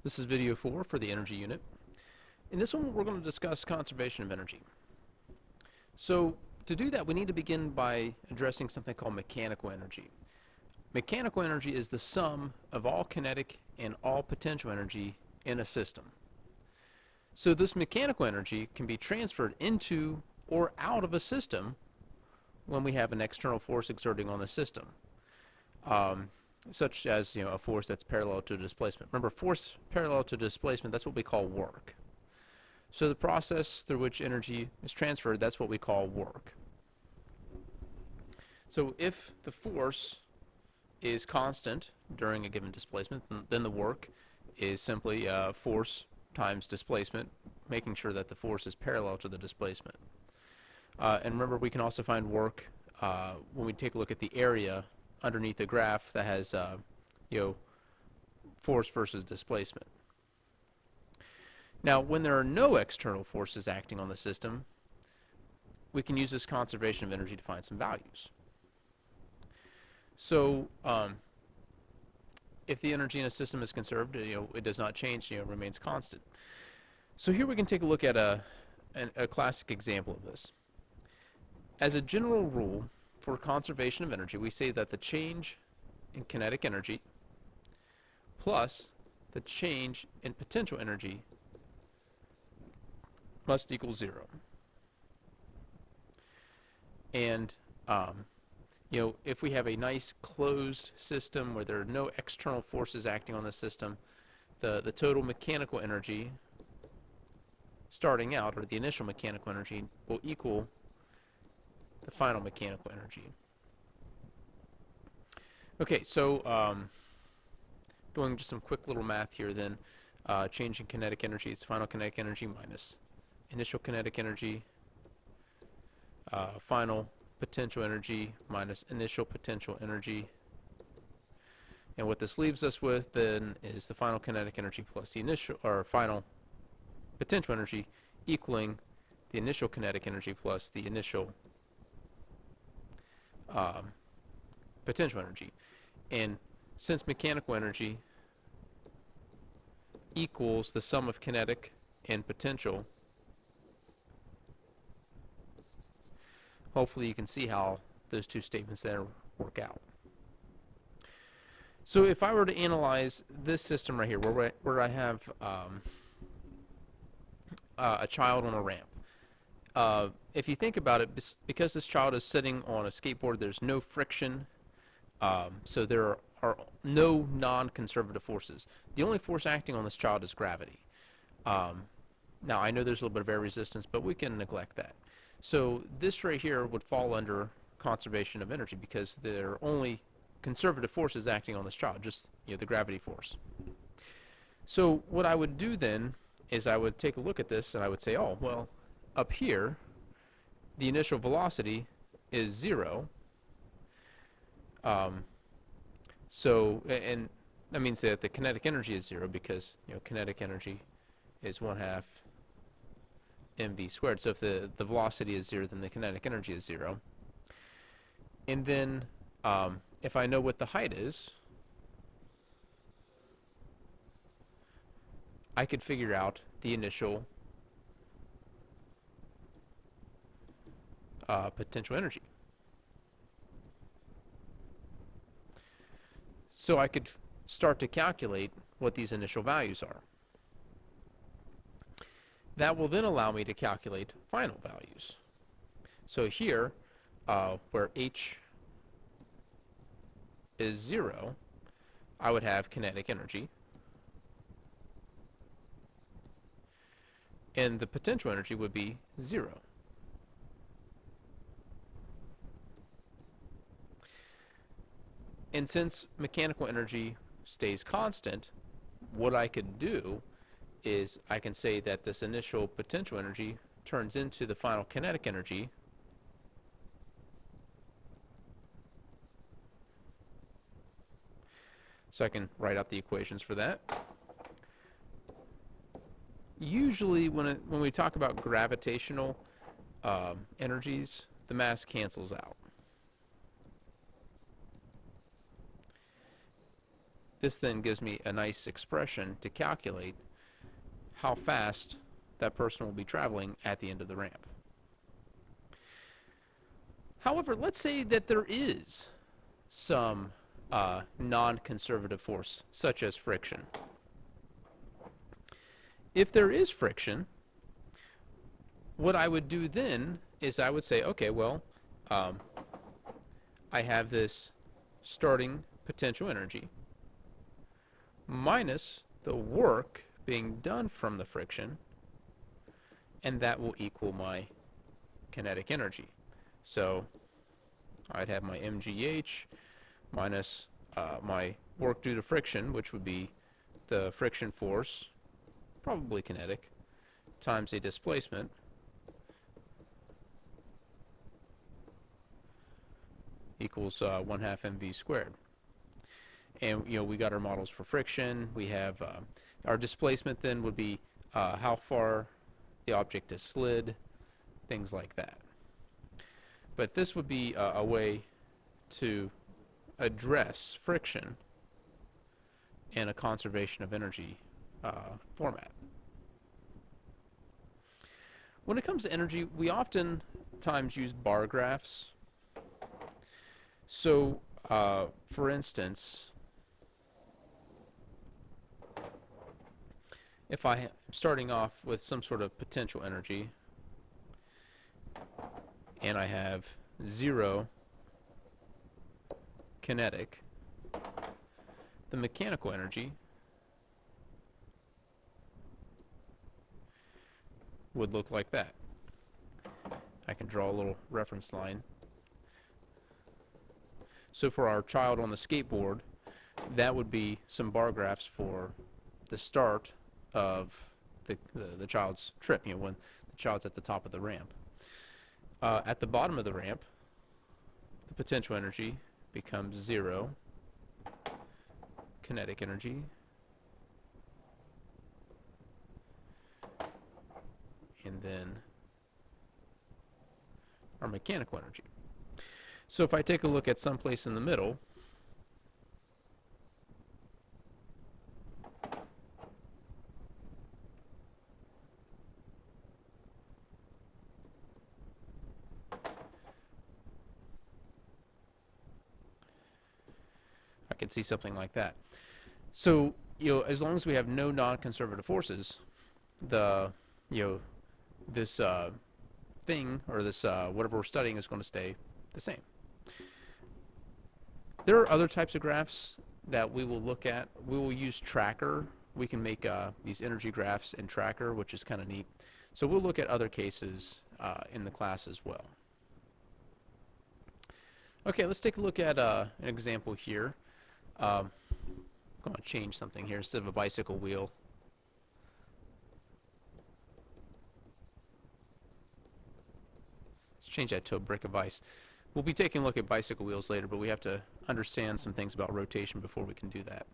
This is video 4 for the energy unit. In this one, we're going to discuss conservation of energy. So to do that, we need to begin by addressing something called mechanical energy. Mechanical energy is the sum of all kinetic and all potential energy in a system. So this mechanical energy can be transferred into or out of a system when we have an external force exerting on the system. Such as a force that's parallel to displacement. Remember, force parallel to displacement, that's what we call work. So the process through which energy is transferred, that's what we call work. So if the force is constant during a given displacement, then the work is simply force times displacement, making sure that the force is parallel to the displacement. And remember, we can also find work when we take a look at the area underneath the graph that has force versus displacement. Now, when there are no external forces acting on the system, we can use this conservation of energy to find some values. So if the energy in a system is conserved, it does not change, remains constant. So here we can take a look at a classic example of this. As a general rule, for conservation of energy, we say that the change in kinetic energy plus the change in potential energy must equal 0. And if we have a nice closed system where there are no external forces acting on the system, the total mechanical energy starting out, or the initial mechanical energy, will equal the final mechanical energy. Okay, so doing just some quick little math here then, change in kinetic energy is final kinetic energy minus initial kinetic energy, final potential energy minus initial potential energy. And what this leaves us with then is the final kinetic energy plus the initial, or final potential energy, equaling the initial kinetic energy plus the initial potential energy. And since mechanical energy equals the sum of kinetic and potential, hopefully you can see how those two statements there work out. So if I were to analyze this system right here, where I have a child on a ramp, if you think about it, because this child is sitting on a skateboard, there's no friction, so there are no non-conservative forces. The only force acting on this child is gravity. Now, I know there's a little bit of air resistance, but we can neglect that. So this right here would fall under conservation of energy because there are only conservative forces acting on this child, just the gravity force. So what I would do then is I would take a look at this and I would say, oh, well, up here, the initial velocity is 0. So, and that means that the kinetic energy is 0 because kinetic energy is 1/2 mv squared. So if the velocity is 0, then the kinetic energy is 0. And then if I know what the height is, I could figure out the initial potential energy. So I could start to calculate what these initial values are. That will then allow me to calculate final values. So here, where h is 0, I would have kinetic energy. And the potential energy would be 0. And since mechanical energy stays constant, what I could do is I can say that this initial potential energy turns into the final kinetic energy, so I can write out the equations for that. Usually when we talk about gravitational energies, the mass cancels out. This then gives me a nice expression to calculate how fast that person will be traveling at the end of the ramp. However, let's say that there is some non-conservative force, such as friction. If there is friction, what I would do then is I would say, okay, well, I have this starting potential energy minus the work being done from the friction, and that will equal my kinetic energy. So I'd have my mgh minus my work due to friction, which would be the friction force, probably kinetic, times a displacement, equals 1/2 mv squared. And we got our models for friction. We have our displacement then would be how far the object is slid, things like that. But this would be a way to address friction in a conservation of energy format. When it comes to energy, we oftentimes use bar graphs. So, for instance, if I am starting off with some sort of potential energy, and I have 0 kinetic, the mechanical energy would look like that. I can draw a little reference line. So for our child on the skateboard, that would be some bar graphs for the start of the child's trip, when the child's at the top of the ramp. At the bottom of the ramp, the potential energy becomes 0 kinetic energy, and then our mechanical energy. So if I take a look at someplace in the middle, I can see something like that. So, as long as we have no non-conservative forces, this thing, or this whatever we're studying, is going to stay the same. There are other types of graphs that we will look at. We will use Tracker. We can make these energy graphs in Tracker, which is kind of neat. So we'll look at other cases in the class as well. Okay, let's take a look at an example here. I'm going to change something here. Instead of a bicycle wheel, let's change that to a brick of ice. We'll be taking a look at bicycle wheels later, but we have to understand some things about rotation before we can do that.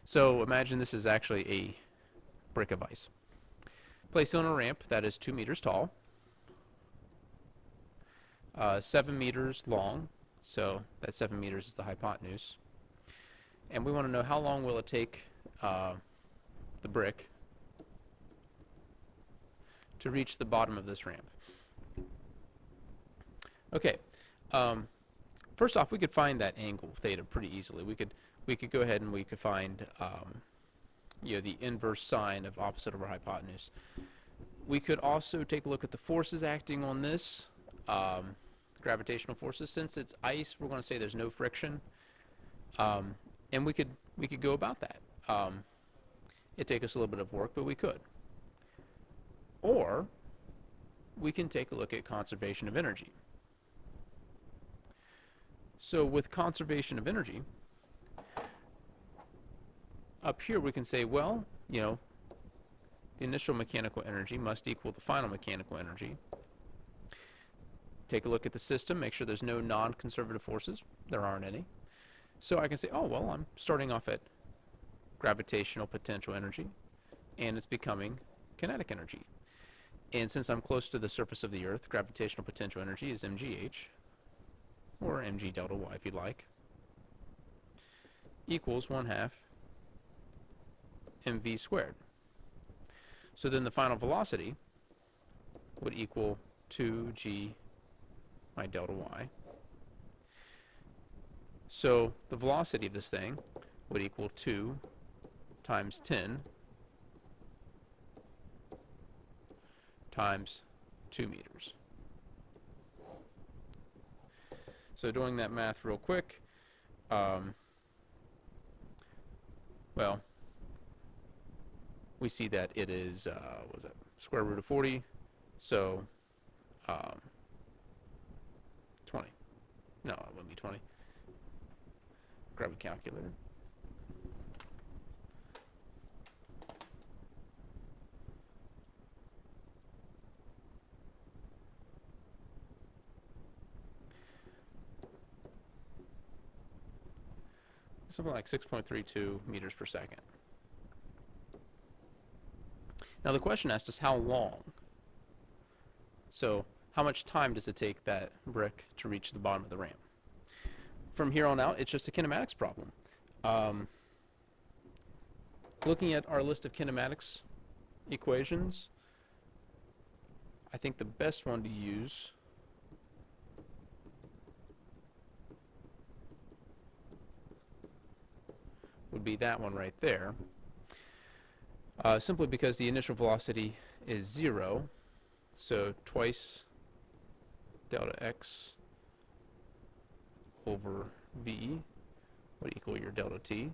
So imagine this is actually a brick of ice. Placed on a ramp that is 2 meters tall, 7 meters long, so that 7 meters is the hypotenuse. And we want to know how long will it take the brick to reach the bottom of this ramp. Okay, first off, we could find that angle theta pretty easily. We could go ahead and we could find the inverse sine of opposite over hypotenuse. We could also take a look at the forces acting on this, gravitational forces. Since it's ice, we're going to say there's no friction, and we could go about that. It'd take us a little bit of work, but we could. Or we can take a look at conservation of energy. So with conservation of energy, up here we can say, well, the initial mechanical energy must equal the final mechanical energy. Take a look at the system, make sure there's no non-conservative forces. There aren't any. So I can say, oh, well, I'm starting off at gravitational potential energy, and it's becoming kinetic energy. And since I'm close to the surface of the Earth, gravitational potential energy is mgh, or mg delta y if you'd like. equals 1/2 mv squared. So then the final velocity would equal 2g my delta y. So the velocity of this thing would equal 2 times 10 times 2 meters. So doing that math real quick, well, we see that it is, what was it, square root of 40, so 20. No, it wouldn't be 20. Grab a calculator. Something like 6.32 meters per second. Now the question asked us how long. So how much time does it take that brick to reach the bottom of the ramp? From here on out, it's just a kinematics problem. Looking at our list of kinematics equations, I think the best one to use would be that one right there. Simply because the initial velocity is 0, so twice delta x over v would equal your delta t.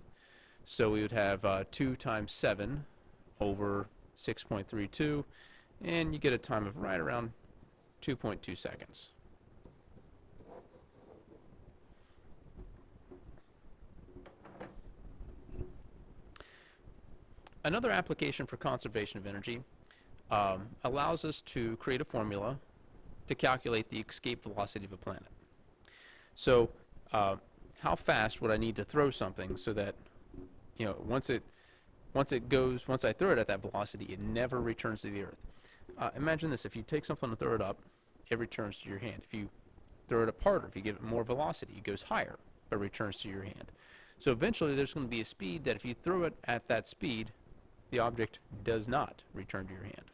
So we would have 2 times 7 over 6.32, and you get a time of right around 2.2 seconds. Another application for conservation of energy allows us to create a formula to calculate the escape velocity of a planet. So how fast would I need to throw something so that, you know, once I throw it at that velocity, it never returns to the earth? Imagine this: if you take something and throw it up, it returns to your hand. If you throw it apart, or if you give it more velocity, it goes higher, but returns to your hand. So eventually there's going to be a speed that if you throw it at that speed, the object does not return to your hand.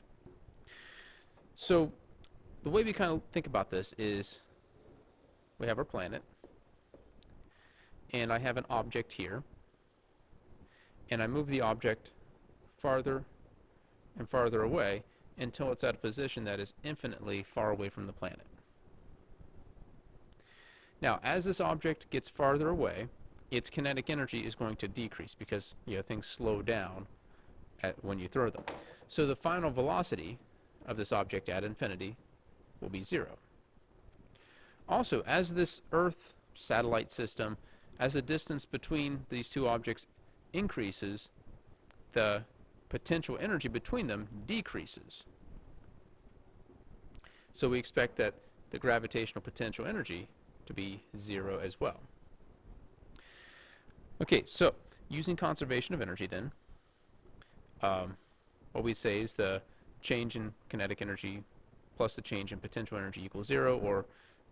So the way we kind of think about this is we have our planet, and I have an object here, and I move the object farther and farther away until it's at a position that is infinitely far away from the planet. Now, as this object gets farther away, its kinetic energy is going to decrease because, you know, things slow down when you throw them. So the final velocity of this object at infinity will be 0. Also, as this Earth satellite system, as the distance between these two objects increases, the potential energy between them decreases. So we expect that the gravitational potential energy to be 0 as well. Okay, so using conservation of energy then, what we say is the change in kinetic energy plus the change in potential energy equals 0, or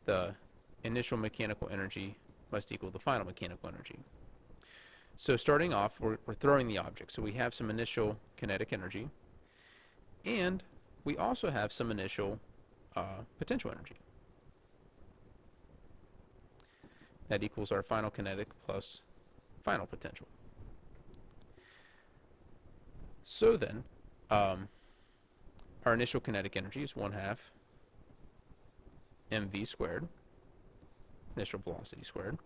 the initial mechanical energy must equal the final mechanical energy. So starting off, we're throwing the object. So we have some initial kinetic energy, and we also have some initial potential energy. That equals our final kinetic plus final potential. So then, our initial kinetic energy is 1/2 mv squared, initial velocity squared,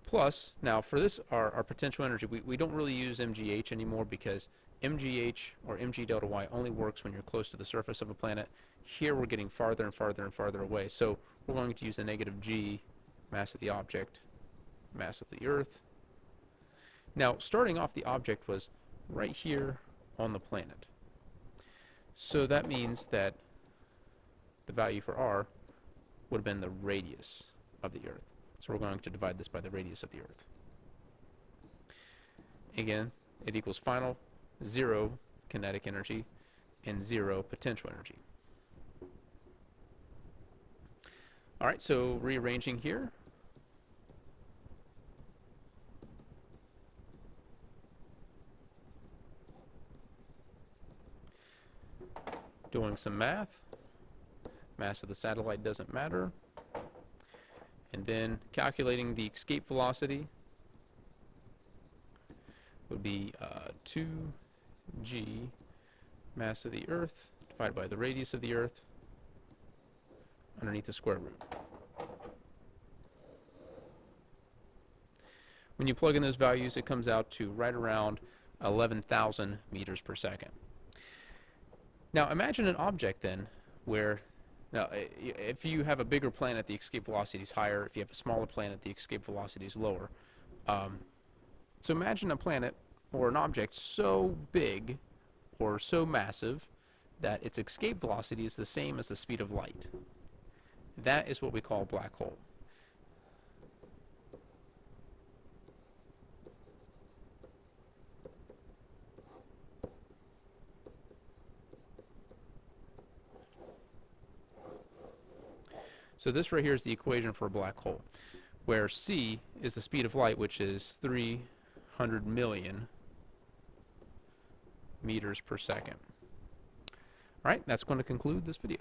plus, now for this, our potential energy, we don't really use mgh anymore because mgh, or mg delta y, only works when you're close to the surface of a planet. Here we're getting farther and farther and farther away, so we're going to use the negative g, mass of the object, mass of the Earth. Now, starting off, the object was right here on the planet. So that means that the value for r would have been the radius of the Earth. So we're going to divide this by the radius of the Earth. Again, it equals final 0 kinetic energy and 0 potential energy. All right, so rearranging here, Doing some math. Mass of the satellite doesn't matter. And then calculating the escape velocity would be 2g mass of the Earth divided by the radius of the Earth underneath the square root. When you plug in those values, it comes out to right around 11,000 meters per second. Now imagine an object then where, now if you have a bigger planet, the escape velocity is higher. If you have a smaller planet, the escape velocity is lower. So imagine a planet or an object so big or so massive that its escape velocity is the same as the speed of light. That is what we call a black hole. So this right here is the equation for a black hole, where c is the speed of light, which is 300 million meters per second. All right, that's going to conclude this video.